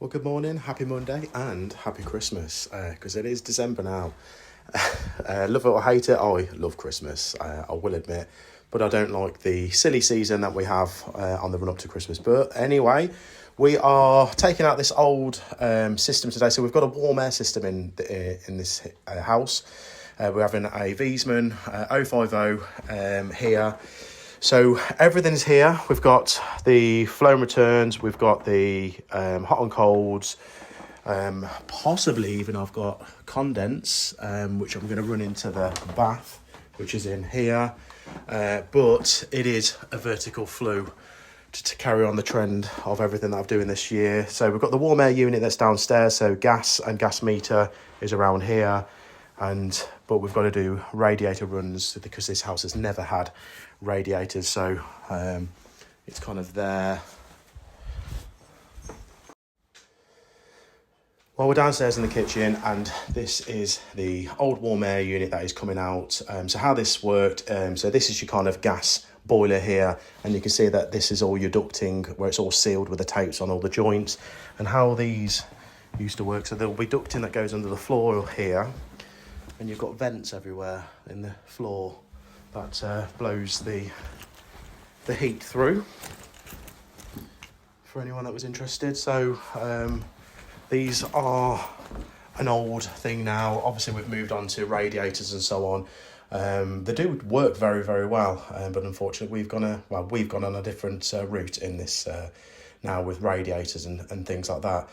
Well, good morning, happy Monday, and happy Christmas, because it is December now. Love it or hate it, I love Christmas, I will admit, but I don't like the silly season that we have on the run-up to Christmas. But anyway, we are taking out this old system today. So we've got a warm air system in this house. We're having a Wiesmann 050 here. So everything's here. We've got the flow and returns, we've got the hot and colds, possibly even I've got condense, which I'm going to run into the bath, which is in here. But it is a vertical flue to carry on the trend of everything that I'm doing this year. So we've got the warm air unit that's downstairs, so gas and gas meter is around here. But we've got to do radiator runs because this house has never had radiators, so it's kind of there. Well, we're downstairs in the kitchen, and this is the old warm air unit that is coming out. So how this worked, so this is your kind of gas boiler here, and you can see that this is all your ducting where it's all sealed with the tapes on all the joints. And how these used to work, so there'll be ducting that goes under the floor here, and you've got vents everywhere in the floor that blows the heat through, for anyone that was interested. So these are an old thing now. Obviously we've moved on to radiators and so on. They do work very, very well, but unfortunately we've gone on a different route in this now with radiators and things like that.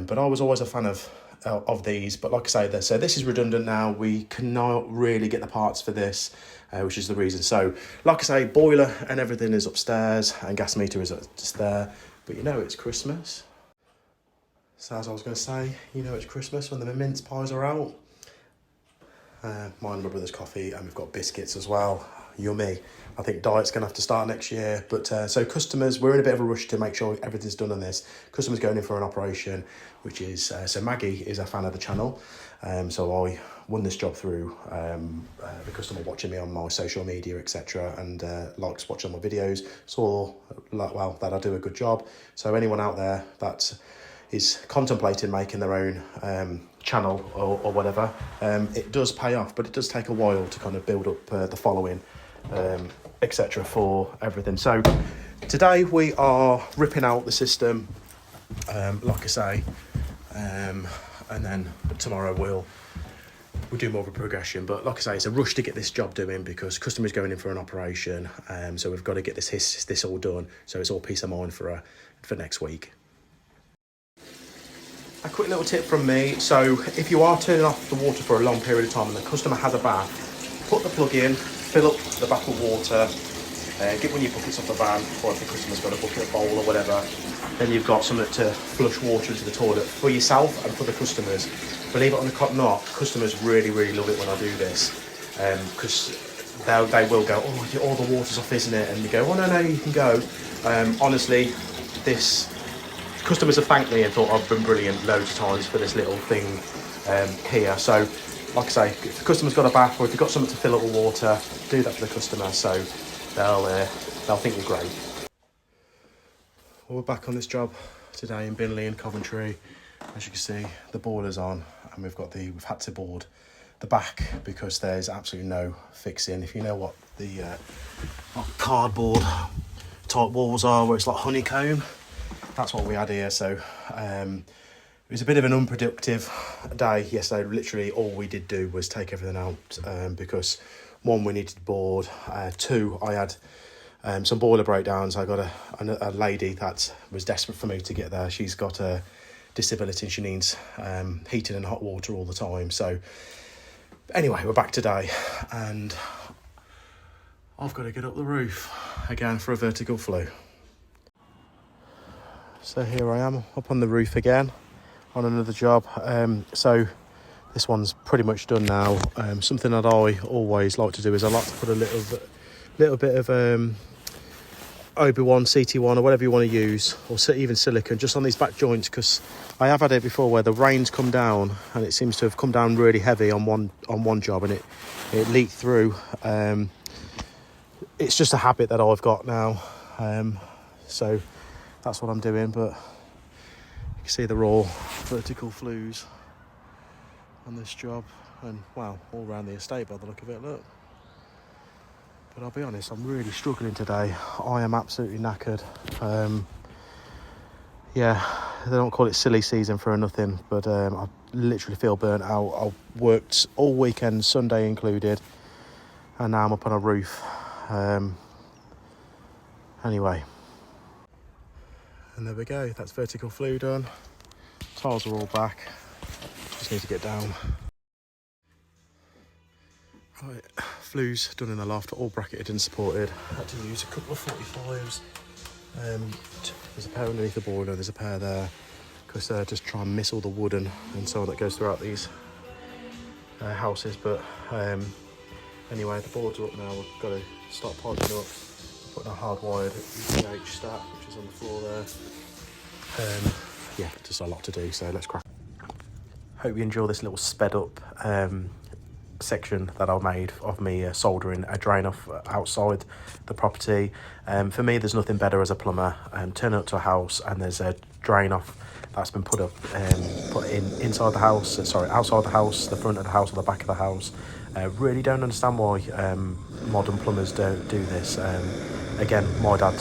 But I was always a fan of these, but like I say, so this is redundant now. We cannot really get the parts for this, which is the reason. So like I say, boiler and everything is upstairs, and gas meter is just there. But you know it's Christmas. So as I was going to say, you know it's Christmas when the mince pies are out. Mine and my brother's coffee, and we've got biscuits as well. Yummy. I think diet's going to have to start next year. But so customers, we're in a bit of a rush to make sure everything's done on this. Customers going in for an operation, which is, so Maggie is a fan of the channel. So I won this job through the customer watching me on my social media, etc. And likes watching my videos. Saw that I do a good job. So anyone out there that is contemplating making their own channel or whatever, it does pay off, but it does take a while to kind of build up the following, etc. for everything. So today we are ripping out the system, like I say, and then tomorrow we'll do more of a progression. But like I say, it's a rush to get this job doing because customers going in for an operation, so we've got to get this all done, so it's all peace of mind for next week. A quick little tip from me. So if you are turning off the water for a long period of time and the customer has a bath, put the plug in, fill up the bath with water, get one of your buckets off the van, or if the customer's got a bucket, bowl or whatever, then you've got something to flush water into the toilet for yourself and for the customers. Believe it or not, customers really, really love it when I do this, because they will go, oh, all the water's off, isn't it? And you go, oh no, you can go. Honestly, customers have thanked me and thought I've been brilliant loads of times for this little thing here. So, like I say, if the customer's got a bath or if you've got something to fill up with water, do that for the customer, so they'll think you're great. Well, we're back on this job today in Binley and Coventry. As you can see, the boiler's on, and we've had to board the back because there's absolutely no fixing. If you know what the cardboard type walls are, where it's like honeycomb, that's what we had here. So it was a bit of an unproductive day yesterday. Literally all we did do was take everything out, because one, we needed board, two, I had some boiler breakdowns. I got a lady that was desperate for me to get there. She's got a disability and she needs heating and hot water all the time. So anyway, we're back today, and I've got to get up the roof again for a vertical flue. So here I am up on the roof again on another job. So this one's pretty much done now. Something that I always like to do is I like to put a little bit of OB1, CT1 or whatever you want to use, or even silicone, just on these back joints, because I have had it before where the rain's come down and it seems to have come down really heavy on one job, and it leaked through. It's just a habit that I've got now, so that's what I'm doing. But you can see they're all vertical flues on this job, and well, all around the estate by the look of it, look. But I'll be honest, I'm really struggling today. I am absolutely knackered. Yeah, they don't call it silly season for nothing, but I literally feel burnt out. I worked all weekend, Sunday included, and now I'm up on a roof. Anyway, and there we go, that's vertical flue done. Tiles are all back, just need to get down. Right, flues done in the loft, all bracketed and supported. Had to use a couple of 45s. There's a pair underneath the boiler, there's a pair there, because just try and miss all the wood and so on that goes throughout these houses. But anyway, the boards are up now. We've got to start piping up, putting a hardwired EPH stack, which is on the floor there. Yeah, just a lot to do, so let's crack. Hope you enjoy this little sped up section that I made of me soldering a drain off outside the property. For me, there's nothing better as a plumber. Turn up to a house and there's a drain off that's been put in inside the house, outside the house, the front of the house or the back of the house. Really don't understand why modern plumbers don't do this. Again, my dad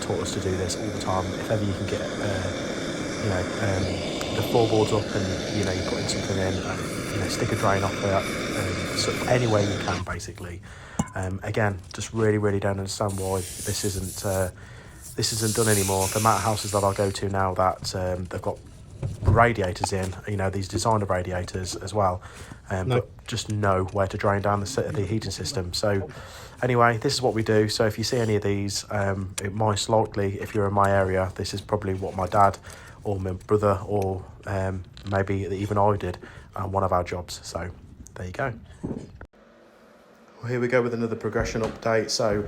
taught us to do this all the time. If ever you can get the floorboards up and you put in something in, stick a drain off there, so any way you can basically. Again, just really don't understand why this isn't done anymore. The amount of houses that I go to now that they've got radiators in, these designer radiators as well, but just know where to drain down the heating system. So anyway, this is what we do. So if you see any of these, it most likely, if you're in my area, this is probably what my dad or my brother or maybe even I did on one of our jobs. So there you go. Well, here we go with another progression update. So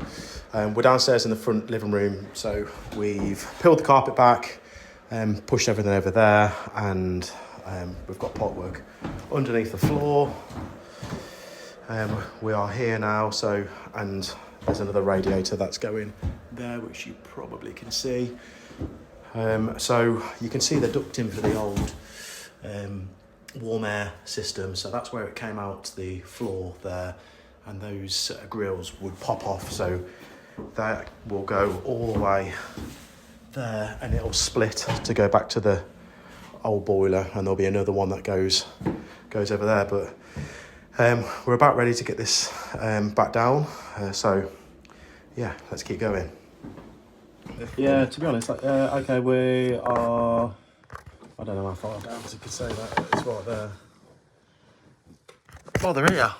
we're downstairs in the front living room. So we've peeled the carpet back and pushed everything over there, and we've got pipework underneath the floor. We are here now, and there's another radiator that's going there, which you probably can see. So you can see the ducting for the old warm air system. So that's where it came out the floor there, and those grills would pop off. So that will go all the way there, and it'll split to go back to the old boiler, and there'll be another one that goes over there. But we're about ready to get this back down. So yeah, let's keep going. Yeah, to be honest, okay, we are, I don't know how far down, as you could say that, it's right there. Oh, they're here.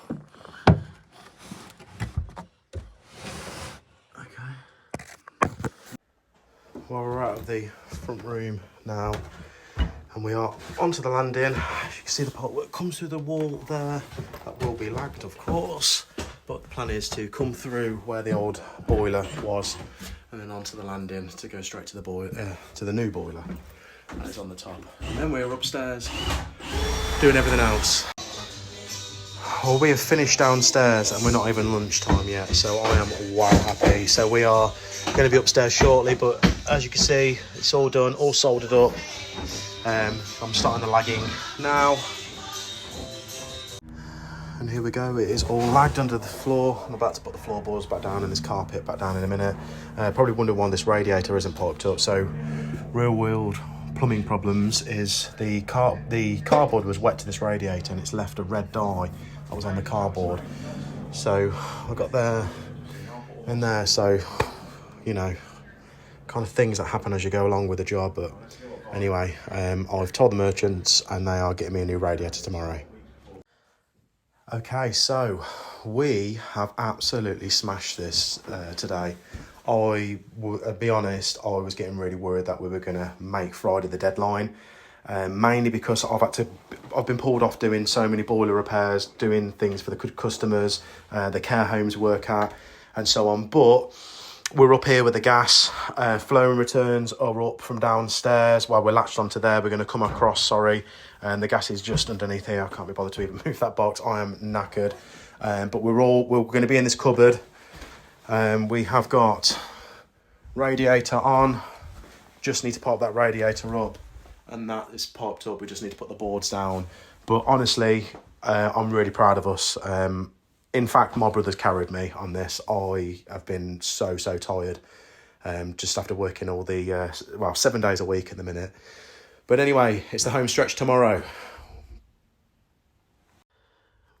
Okay. Well, we're out of the front room now, and we are onto the landing. As you can see, the pipework comes through the wall there. That will be lagged, of course, but the plan is to come through where the old boiler was, and then onto the landing to go straight to the to the new boiler that is on the top. And then we're upstairs doing everything else. Well, we have finished downstairs and we're not even lunchtime yet, so I am wow happy. So we are going to be upstairs shortly, but as you can see, it's all done, all soldered up. I'm starting the lagging now. And here we go, it is all lagged under the floor. I'm about to put the floorboards back down and this carpet back down in a minute. Probably wonder why this radiator isn't piped up. So real world plumbing problems is the cardboard was wet to this radiator and it's left a red dye that was on the cardboard. So I got there and there, so kind of things that happen as you go along with the job. But anyway, I've told the merchants and they are getting me a new radiator tomorrow. Okay, so we have absolutely smashed this today. I'll be honest, I was getting really worried that we were going to make Friday the deadline, mainly because I've been pulled off doing so many boiler repairs, doing things for the customers, the care homes work at, and so on. But we're up here with the gas. Flow and returns are up from downstairs. While we're latched onto there, we're going to come across, and the gas is just underneath here. I can't be bothered to even move that box. I am knackered. But we're going to be in this cupboard. We have got radiator on. Just need to pop that radiator up. and that is piped up. We just need to put the boards down. But honestly, I'm really proud of us. In fact, my brother's carried me on this. I have been so tired, just after working all the 7 days a week at the minute. But anyway, it's the home stretch tomorrow.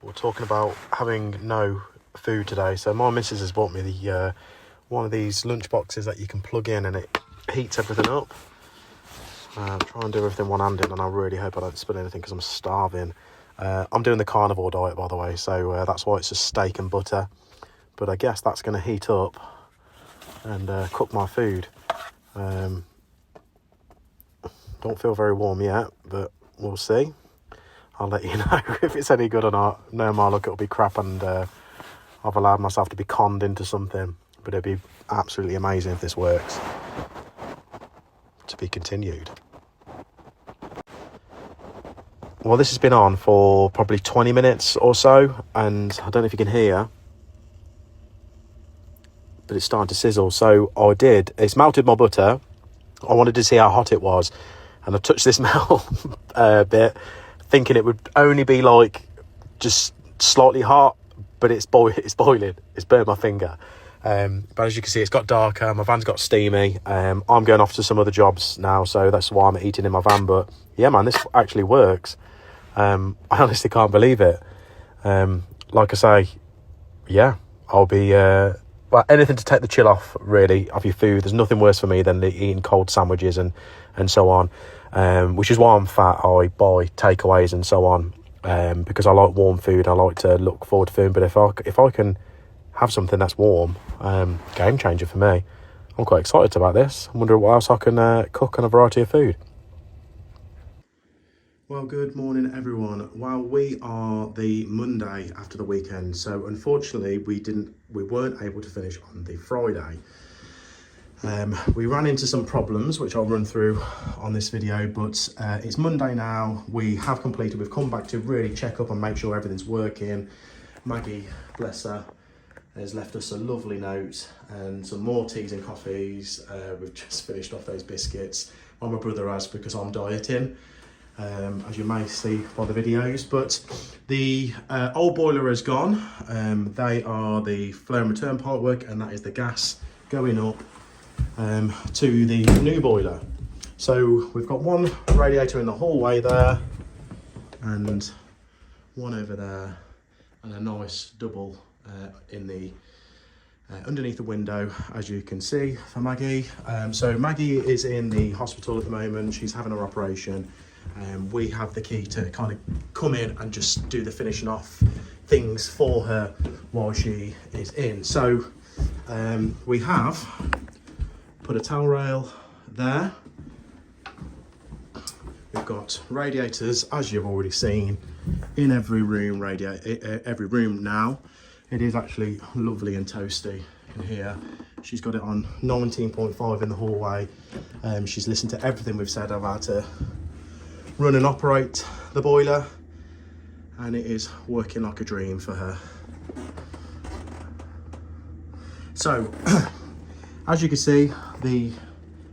We're talking about having no food today. So my missus has bought me the one of these lunch boxes that you can plug in and it heats everything up. Try and do everything one-handed, and I really hope I don't spill anything because I'm starving. I'm doing the carnivore diet, by the way, so that's why it's just steak and butter. But I guess that's going to heat up and cook my food. Don't feel very warm yet, but we'll see. I'll let you know if it's any good or not. No, my luck, it'll be crap, and I've allowed myself to be conned into something. But it'd be absolutely amazing if this works. To be continued. Well, this has been on for probably 20 minutes or so, and I don't know if you can hear, but it's starting to sizzle. So it's melted my butter. I wanted to see how hot it was, and I touched this metal bit, thinking it would only be like just slightly hot, but it's boiling. It's burned my finger. But as you can see, it's got darker. My van's got steamy. I'm going off to some other jobs now, so that's why I'm eating in my van. But yeah, man, this actually works. I honestly can't believe it. Like I say, yeah, I'll be anything to take the chill off, really, of your food. There's nothing worse for me than eating cold sandwiches and so on, which is why I'm fat. I buy takeaways and so on, because I like warm food. I like to look forward to food. But if I can have something that's warm, game changer for me. I'm quite excited about this. I wonder what else I can cook on a variety of food. Well, good morning, everyone. Well, we are the Monday after the weekend, so unfortunately we weren't able to finish on the Friday. We ran into some problems, which I'll run through on this video, but it's Monday now. We have completed. We've come back to really check up and make sure everything's working. Maggie, bless her, has left us a lovely note and some more teas and coffees. We've just finished off those biscuits. My brother has, because I'm dieting, as you may see by the videos. But the old boiler has gone. They are the flare and return pipe work, and that is the gas going up to the new boiler. So we've got one radiator in the hallway there, and one over there, and a nice double in the underneath the window, as you can see, for Maggie. So Maggie is in the hospital at the moment. She's having her operation. We have the key to kind of come in and just do the finishing off things for her while she is in. So we have put a towel rail there. We've got radiators, as you've already seen, in every room. Every room now. It is actually lovely and toasty in here. She's got it on 19.5 in the hallway. She's listened to everything we've said about to run and operate the boiler, and it is working like a dream for her. So, as you can see,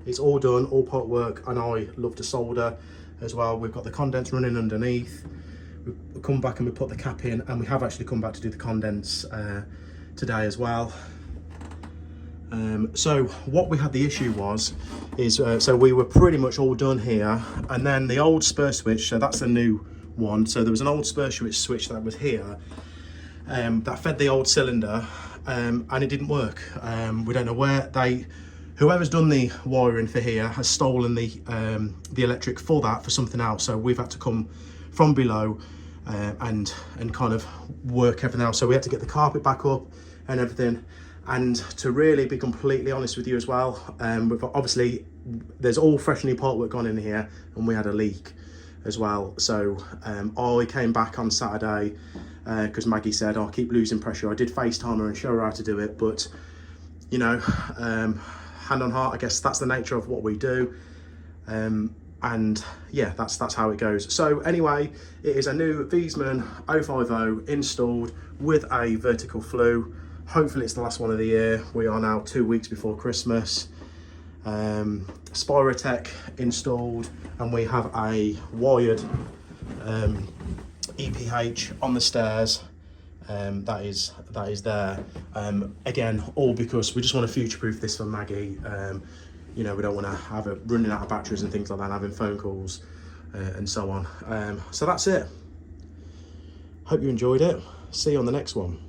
it's all done, all pot work, and I love to solder as well. We've got the condense running underneath. We've come back and we put the cap in, and we have actually come back to do the condense today as well. So what we had the issue is so we were pretty much all done here, and then the old spur switch, so that's the new one. So there was an old spur switch that was here that fed the old cylinder, and it didn't work. We don't know where whoever's done the wiring for here has stolen the electric for that for something else. So we've had to come from below and kind of work everything else. So we had to get the carpet back up and everything. And to really be completely honest with you as well, obviously there's all fresh new part work on in here, and we had a leak as well. So I came back on Saturday because Maggie said, "I'll keep losing pressure." I did FaceTime her and show her how to do it, but you know, hand on heart, I guess that's the nature of what we do. And yeah, that's how it goes. So anyway, it is a new Wiesmann 050 installed with a vertical flue. Hopefully it's the last one of the year. We are now 2 weeks before Christmas. Spirotech installed, and we have a wired EPH on the stairs. That is there. Again, all because we just want to future-proof this for Maggie. You know, we don't want to have it running out of batteries and things like that, having phone calls and so on. So that's it. Hope you enjoyed it. See you on the next one.